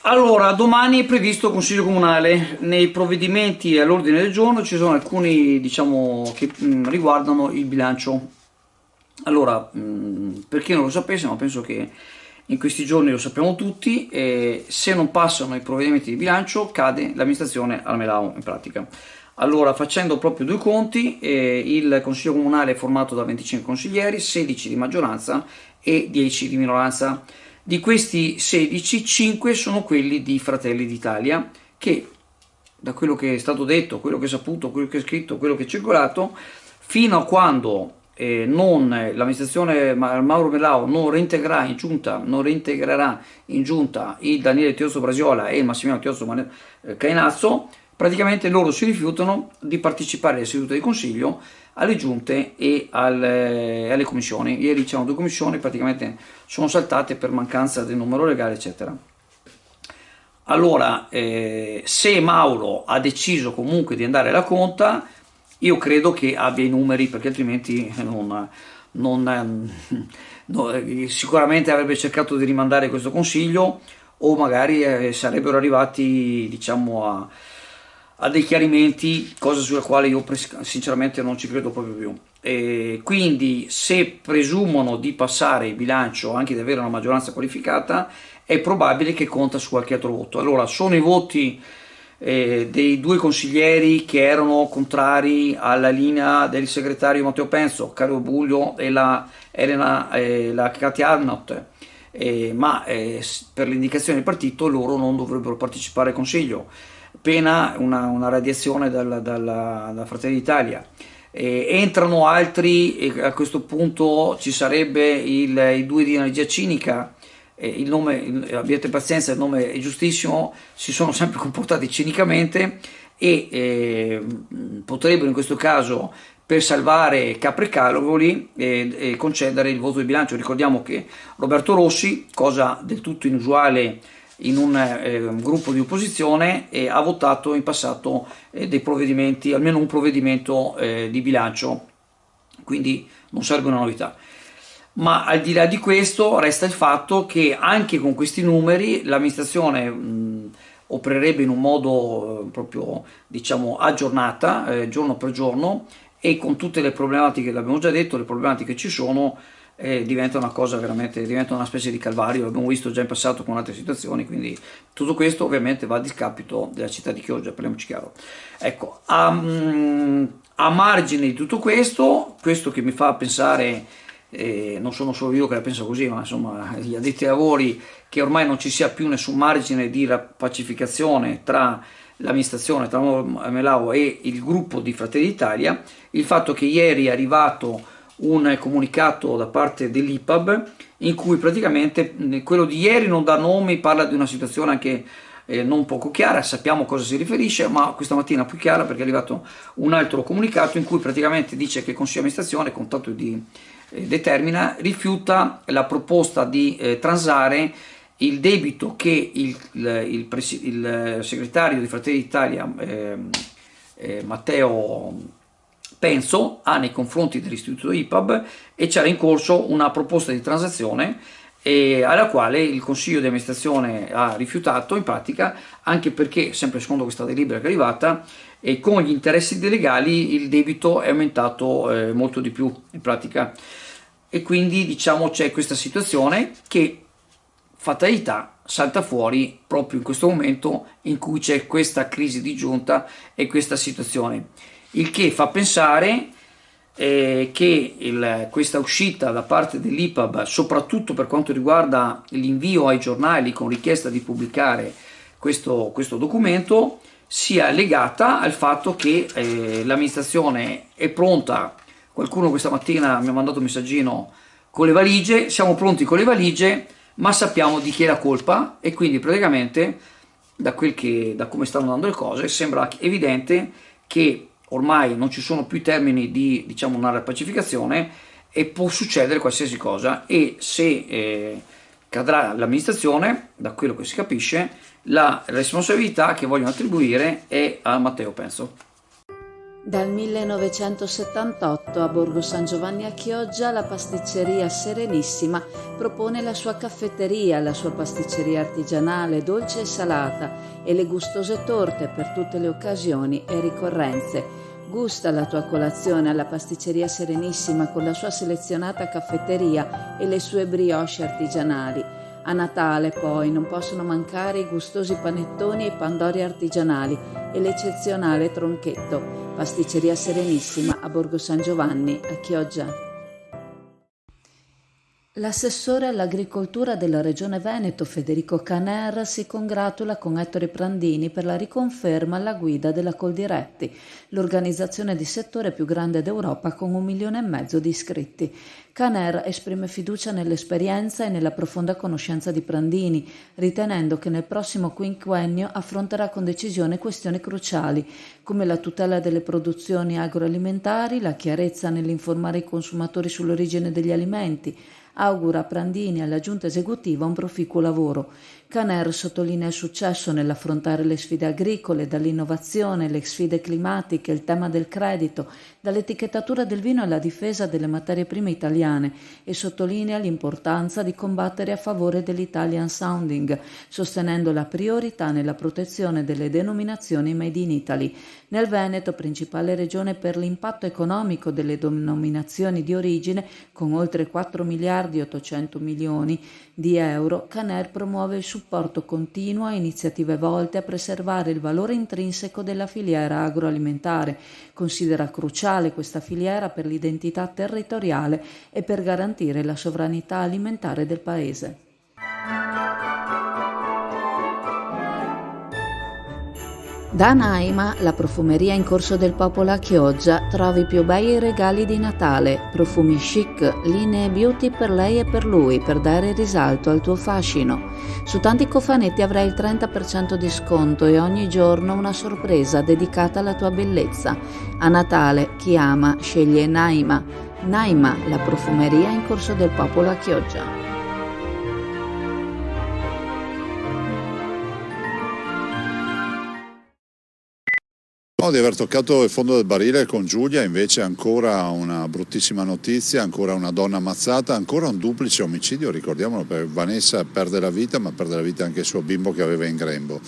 Allora, domani è previsto Consiglio Comunale. Nei provvedimenti all'ordine del giorno ci sono alcuni, diciamo, che riguardano il bilancio. Allora, per chi non lo sapesse, ma penso che in questi giorni lo sappiamo tutti, se non passano i provvedimenti di bilancio cade l'amministrazione al Melao in pratica. Allora, facendo proprio due conti, il Consiglio Comunale è formato da 25 consiglieri, 16 di maggioranza e 10 di minoranza. Di questi 16, 5 sono quelli di Fratelli d'Italia, che da quello che è stato detto, quello che è saputo, quello che è scritto, quello che è circolato, fino a quando l'amministrazione Mauro Melao non reintegrerà in giunta, il Daniele Tiozzo Brasiola e il Massimiliano Tiozzo Cainazzo, praticamente loro si rifiutano di partecipare alle sedute di consiglio, alle giunte e alle commissioni. Ieri c'erano due commissioni, praticamente sono saltate per mancanza del numero legale, eccetera. Allora, se Mauro ha deciso comunque di andare alla conta, io credo che abbia i numeri, perché altrimenti sicuramente avrebbe cercato di rimandare questo consiglio, o magari sarebbero arrivati, diciamo, a dei chiarimenti, cosa sulla quale io sinceramente non ci credo proprio più. E quindi, se presumono di passare il bilancio, anche di avere una maggioranza qualificata, è probabile che conta su qualche altro voto. Allora, sono i voti dei due consiglieri che erano contrari alla linea del segretario Matteo Penso, Cario Buglio e la Elena, la Katia Arnott, ma per l'indicazione del partito loro non dovrebbero partecipare al consiglio, pena una radiazione da Fratelli d'Italia. Entrano altri, e a questo punto ci sarebbe i due di energia cinica. Il nome, abbiate pazienza, il nome è giustissimo, si sono sempre comportati cinicamente e potrebbero in questo caso, per salvare capre e calvoli, concedere il voto di bilancio. Ricordiamo che Roberto Rossi, cosa del tutto inusuale in un gruppo di opposizione, ha votato in passato dei provvedimenti, almeno un provvedimento di bilancio, quindi non sarebbe una novità. Ma al di là di questo resta il fatto che anche con questi numeri l'amministrazione opererebbe in un modo proprio, diciamo, aggiornata, giorno per giorno, e con tutte le problematiche, l'abbiamo già detto, le problematiche ci sono, diventa una cosa veramente, diventa una specie di calvario, l'abbiamo visto già in passato con altre situazioni, quindi tutto questo ovviamente va a discapito della città di Chioggia, parliamoci chiaro. Ecco, a margine di tutto questo, questo che mi fa pensare, non sono solo io che la penso così, ma insomma gli addetti ai lavori, che ormai non ci sia più nessun margine di pacificazione tra l'amministrazione, tra Melao e il gruppo di Fratelli d'Italia, il fatto che ieri è arrivato un comunicato da parte dell'IPAB in cui praticamente quello di ieri non dà nomi, parla di una situazione anche non poco chiara, sappiamo a cosa si riferisce, ma questa mattina più chiara, perché è arrivato un altro comunicato in cui praticamente dice che il Consiglio di amministrazione, con tanto di determina, rifiuta la proposta di transare il debito che il segretario di Fratelli d'Italia, Matteo Penso, ha nei confronti dell'istituto IPAB, e c'era in corso una proposta di transazione alla quale il consiglio di amministrazione ha rifiutato, in pratica, anche perché, sempre secondo questa delibera che è arrivata, con gli interessi legali il debito è aumentato molto di più in pratica, e quindi, diciamo, c'è questa situazione che, fatalità, salta fuori proprio in questo momento in cui c'è questa crisi di giunta e questa situazione, il che fa pensare che questa uscita da parte dell'IPAB, soprattutto per quanto riguarda l'invio ai giornali con richiesta di pubblicare questo documento, sia legata al fatto che l'amministrazione è pronta. Qualcuno questa mattina mi ha mandato un messaggino con le valigie, siamo pronti con le valigie, ma sappiamo di chi è la colpa, e quindi praticamente da come stanno andando le cose sembra evidente che ormai non ci sono più termini di, diciamo, una pacificazione, e può succedere qualsiasi cosa, e se cadrà l'amministrazione, da quello che si capisce, la responsabilità che vogliono attribuire è a Matteo Penso. Dal 1978 a Borgo San Giovanni a Chioggia la pasticceria Serenissima propone la sua caffetteria, la sua pasticceria artigianale, dolce e salata e le gustose torte per tutte le occasioni e ricorrenze. Gusta la tua colazione alla pasticceria Serenissima con la sua selezionata caffetteria e le sue brioche artigianali. A Natale poi non possono mancare i gustosi panettoni e i pandori artigianali e l'eccezionale tronchetto. Pasticceria Serenissima a Borgo San Giovanni, a Chioggia. L'assessore all'agricoltura della Regione Veneto, Federico Caner, si congratula con Ettore Prandini per la riconferma alla guida della Coldiretti, l'organizzazione di settore più grande d'Europa con 1,5 milioni di iscritti. Caner esprime fiducia nell'esperienza e nella profonda conoscenza di Prandini, ritenendo che nel prossimo quinquennio affronterà con decisione questioni cruciali, come la tutela delle produzioni agroalimentari, la chiarezza nell'informare i consumatori sull'origine degli alimenti. Augura a Prandini e alla giunta esecutiva un proficuo lavoro. Caner sottolinea il successo nell'affrontare le sfide agricole, dall'innovazione, le sfide climatiche, il tema del credito, dall'etichettatura del vino alla difesa delle materie prime italiane e sottolinea l'importanza di combattere a favore dell'Italian Sounding, sostenendo la priorità nella protezione delle denominazioni Made in Italy. Nel Veneto, principale regione per l'impatto economico delle denominazioni di origine, con oltre 4 miliardi e 800 milioni di euro, Caner promuove il supporto continuo a iniziative volte a preservare il valore intrinseco della filiera agroalimentare. Considera cruciale questa filiera per l'identità territoriale e per garantire la sovranità alimentare del Paese. Da Naima, la profumeria in Corso del Popolo a Chioggia, trovi i più bei regali di Natale, profumi chic, linee beauty per lei e per lui, per dare risalto al tuo fascino. Su tanti cofanetti avrai il 30% di sconto e ogni giorno una sorpresa dedicata alla tua bellezza. A Natale, chi ama sceglie Naima. Naima, la profumeria in Corso del Popolo a Chioggia. No, di aver toccato il fondo del barile con Giulia, invece ancora una bruttissima notizia, ancora una donna ammazzata, ancora un duplice omicidio, ricordiamolo, perché Vanessa perde la vita, ma perde la vita anche il suo bimbo che aveva in grembo.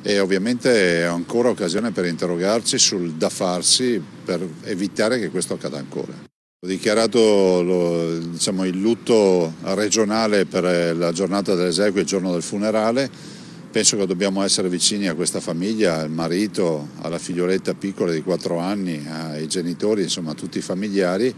E ovviamente è ancora occasione per interrogarci sul da farsi per evitare che questo accada ancora. Ho dichiarato il lutto regionale per la giornata delle esequie, il giorno del funerale. Penso che dobbiamo essere vicini a questa famiglia, al marito, alla figlioletta piccola di 4 anni, ai genitori, insomma a tutti i familiari,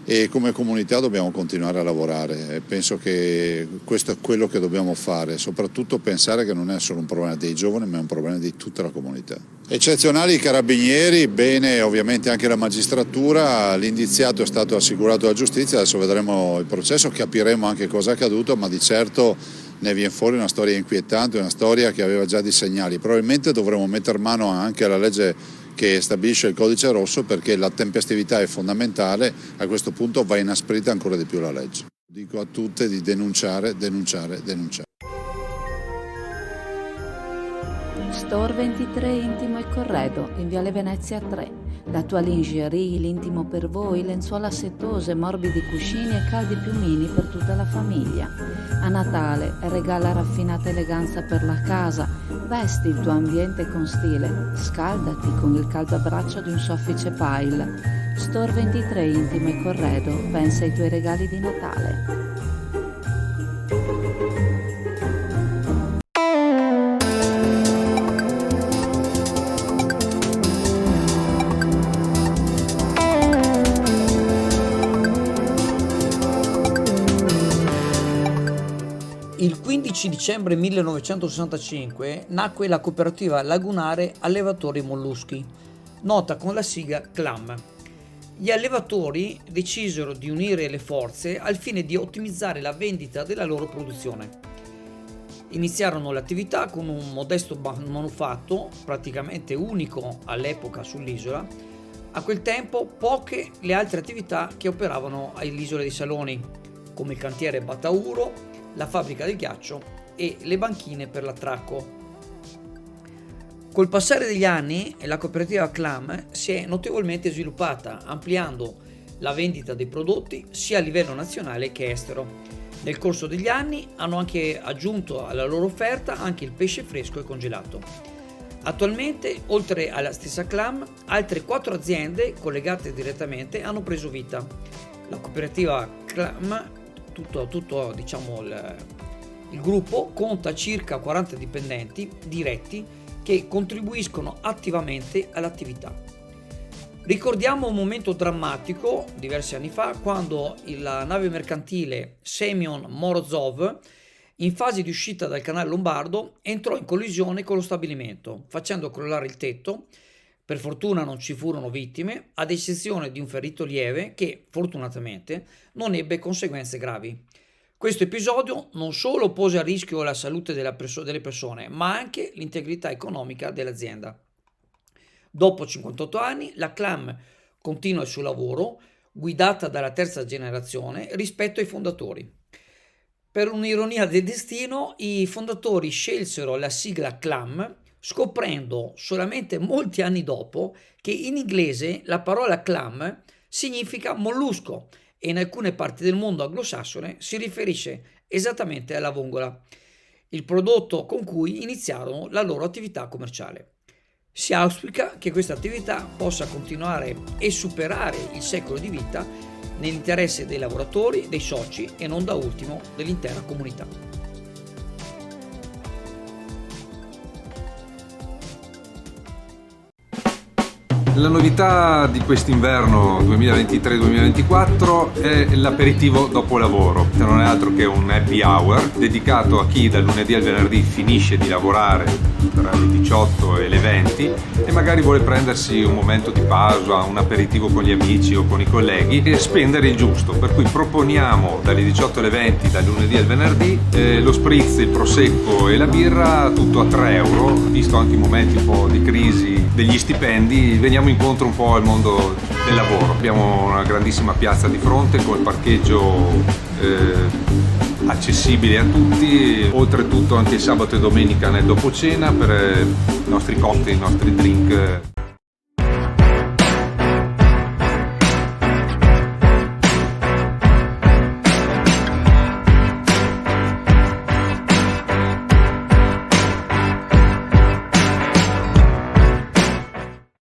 e come comunità dobbiamo continuare a lavorare. E penso che questo è quello che dobbiamo fare, soprattutto pensare che non è solo un problema dei giovani, ma è un problema di tutta la comunità. Eccezionali i carabinieri, bene ovviamente anche la magistratura, l'indiziato è stato assicurato alla giustizia, adesso vedremo il processo, capiremo anche cosa è accaduto, ma di certo ne viene fuori una storia inquietante, una storia che aveva già dei segnali. Probabilmente dovremo mettere mano anche alla legge che stabilisce il codice rosso, perché la tempestività è fondamentale, a questo punto va inasprita ancora di più la legge. Dico a tutte di denunciare. Store 23 Intimo e Corredo, in Viale Venezia 3. La tua lingerie, l'intimo per voi, lenzuola settose, morbidi cuscini e caldi piumini per tutta la famiglia. A Natale regala raffinata eleganza per la casa, vesti il tuo ambiente con stile, scaldati con il caldo abbraccio di un soffice pile. Store 23 Intimo e Corredo, pensa ai tuoi regali di Natale. Il 15 dicembre 1965 nacque la cooperativa lagunare Allevatori Molluschi, nota con la sigla CLAM. Gli allevatori decisero di unire le forze al fine di ottimizzare la vendita della loro produzione. Iniziarono l'attività con un modesto manufatto, praticamente unico all'epoca sull'isola. A quel tempo poche le altre attività che operavano all'isola dei Saloni, come il cantiere Batauro, la fabbrica del ghiaccio e le banchine per l'attracco. Col passare degli anni la cooperativa Clam si è notevolmente sviluppata, ampliando la vendita dei prodotti sia a livello nazionale che estero. Nel corso degli anni hanno anche aggiunto alla loro offerta anche il pesce fresco e congelato. Attualmente, oltre alla stessa Clam, altre 4 aziende collegate direttamente hanno preso vita. La cooperativa Clam, tutto diciamo il gruppo, conta circa 40 dipendenti diretti che contribuiscono attivamente all'attività. Ricordiamo un momento drammatico diversi anni fa, quando la nave mercantile Semyon Morozov, in fase di uscita dal canale Lombardo, entrò in collisione con lo stabilimento, facendo crollare il tetto. Per fortuna non ci furono vittime, ad eccezione di un ferito lieve che, fortunatamente, non ebbe conseguenze gravi. Questo episodio non solo pose a rischio la salute delle persone, ma anche l'integrità economica dell'azienda. Dopo 58 anni, la Clam continua il suo lavoro, guidata dalla terza generazione rispetto ai fondatori. Per un'ironia del destino, i fondatori scelsero la sigla Clam, scoprendo solamente molti anni dopo che in inglese la parola clam significa mollusco e in alcune parti del mondo anglosassone si riferisce esattamente alla vongola, il prodotto con cui iniziarono la loro attività commerciale. Si auspica che questa attività possa continuare e superare il secolo di vita nell'interesse dei lavoratori, dei soci e non da ultimo dell'intera comunità. La novità di quest'inverno 2023-2024 è l'aperitivo dopo lavoro, che non è altro che un happy hour dedicato a chi dal lunedì al venerdì finisce di lavorare tra le 18 e le 20 e magari vuole prendersi un momento di pausa, un aperitivo con gli amici o con i colleghi e spendere il giusto, per cui proponiamo dalle 18 alle 20 dal lunedì al venerdì lo spritz, il prosecco e la birra tutto a 3 euro, visto anche i momenti un po' di crisi degli stipendi, veniamo incontro un po' al mondo del lavoro. Abbiamo una grandissima piazza di fronte con il parcheggio accessibile a tutti, oltretutto anche sabato e domenica nel dopo cena per i nostri cocktail, i nostri drink.